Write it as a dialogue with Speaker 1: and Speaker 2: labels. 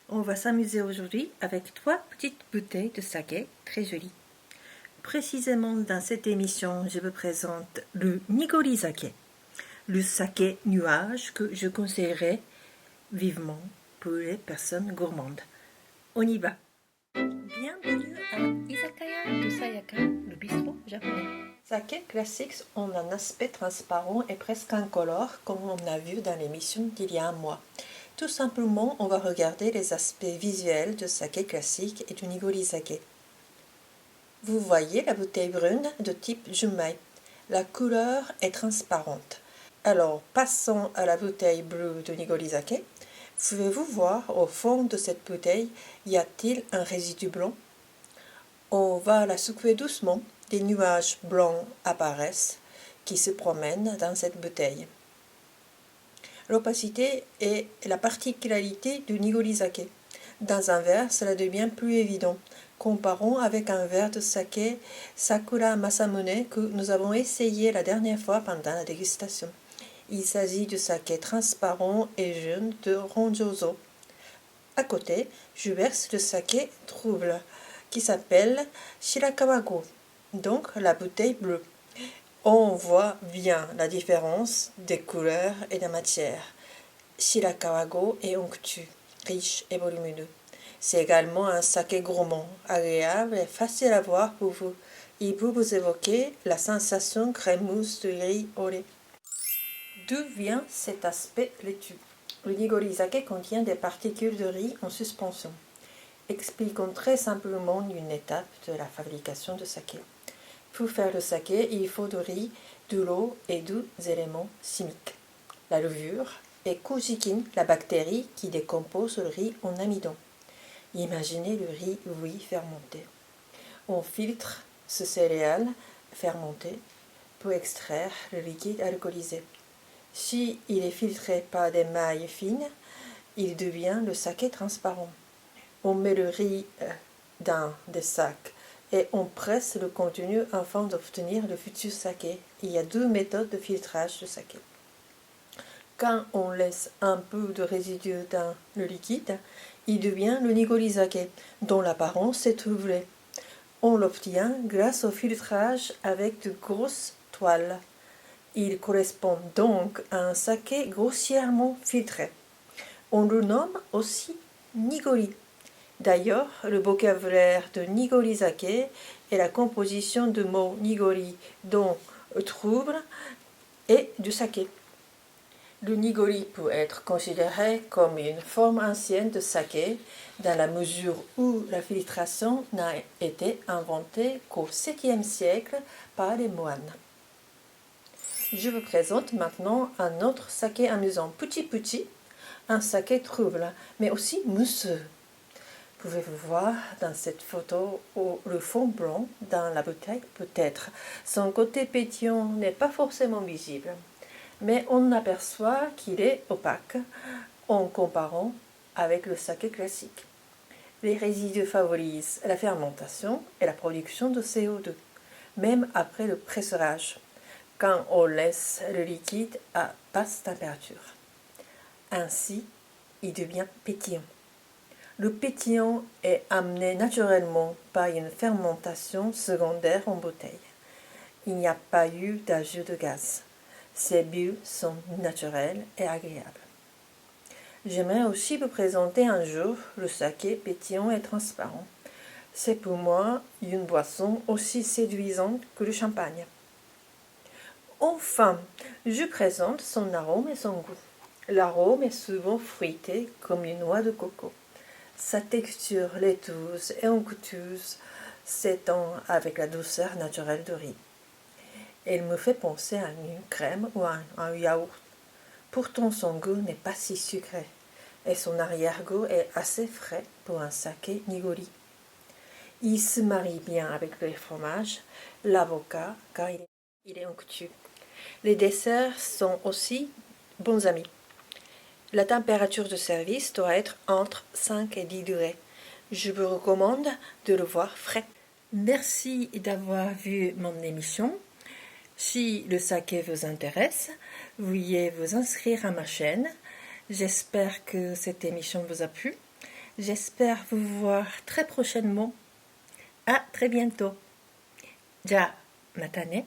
Speaker 1: On va s'amuser aujourd'hui avec 3 petites bouteilles de saké très jolies. Précisément dans cette émission, je vous présente le Nigori Sake, le saké nuage que je conseillerais vivement pour les personnes gourmandes. On y va. Bienvenue à Izakaya de Sayaka, le bistrot japonais. Saké classiques ont un aspect transparent et presque incolore, comme on a vu dans l'émission d'il y a un mois. Tout simplement, on va regarder les aspects visuels de saké classique et du nigori sake. Vous voyez la bouteille brune de type Junmai. La couleur est transparente. Alors, passons à la bouteille bleue de nigori sake. Pouvez-vous voir au fond de cette bouteille, y a-t-il un résidu blanc? On va la secouer doucement. Des nuages blancs apparaissent qui se promènent dans cette bouteille. L'opacité est la particularité du nigori sake. Dans un verre, cela devient plus évident. Comparons avec un verre de saké Sakura Masamune que nous avons essayé la dernière fois pendant la dégustation. Il s'agit de saké transparent et jaune de Ronjozo. À côté, je verse le saké trouble qui s'appelle Shirakawa-go, donc la bouteille bleue. On voit bien la différence des couleurs et de la matière. Shirakawa-go est onctueux, riche et volumineux. C'est également un saké gourmand, agréable et facile à boire pour vous. Il peut vous évoquer la sensation crémeuse de riz au lait. D'où vient cet aspect laitue? Le nigori sake contient des particules de riz en suspension. Expliquons très simplement une étape de la fabrication de saké. Pour faire le saké, il faut du riz, de l'eau et des éléments chimiques. La levure et Kujikin, la bactérie qui décompose le riz en amidon. Imaginez le riz oui fermenté. On filtre ce céréale fermenté pour extraire le liquide alcoolisé. Si il est filtré par des mailles fines, il devient le saké transparent. On met le riz dans des sacs et on presse le contenu afin d'obtenir le futur saké. Il y a 2 méthodes de filtrage de saké. Quand on laisse un peu de résidu dans le liquide, il devient le nigori sake, dont l'apparence est troublée. On l'obtient grâce au filtrage avec de grosses toiles. Il correspond donc à un saké grossièrement filtré. On le nomme aussi nigori. D'ailleurs, le vocabulaire de nigori sake est la composition de mots nigori, dont trouble, et du saké. Le nigori peut être considéré comme une forme ancienne de saké dans la mesure où la filtration n'a été inventée qu'au 7e siècle par les moines. Je vous présente maintenant un autre saké amusant, petit, un saké trouble, mais aussi mousseux. Pouvez-vous voir dans cette photo le fond blanc dans la bouteille? Peut-être. Son côté pétillant n'est pas forcément visible, mais on aperçoit qu'il est opaque en comparant avec le saké classique. Les résidus favorisent la fermentation et la production de CO2, même après le pressurage, quand on laisse le liquide à basse température. Ainsi, il devient pétillant. Le pétillant est amené naturellement par une fermentation secondaire en bouteille. Il n'y a pas eu d'ajout de gaz. Ces bulles sont naturelles et agréables. J'aimerais aussi vous présenter un jour le saké pétillant et transparent. C'est pour moi une boisson aussi séduisante que le champagne. Enfin, je présente son arôme et son goût. L'arôme est souvent fruité comme une noix de coco. Sa texture laiteuse et onctueuse s'étend avec la douceur naturelle du riz. Elle me fait penser à une crème ou à un yaourt. Pourtant, son goût n'est pas si sucré et son arrière-goût est assez frais pour un saké nigori. Il se marie bien avec le fromage, l'avocat, car il est onctueux. Les desserts sont aussi bons amis. La température de service doit être entre 5 et 10 degrés. Je vous recommande de le voir frais. Merci d'avoir vu mon émission. Si le saké vous intéresse, veuillez vous inscrire à ma chaîne. J'espère que cette émission vous a plu. J'espère vous voir très prochainement. À très bientôt. じゃあ、またね。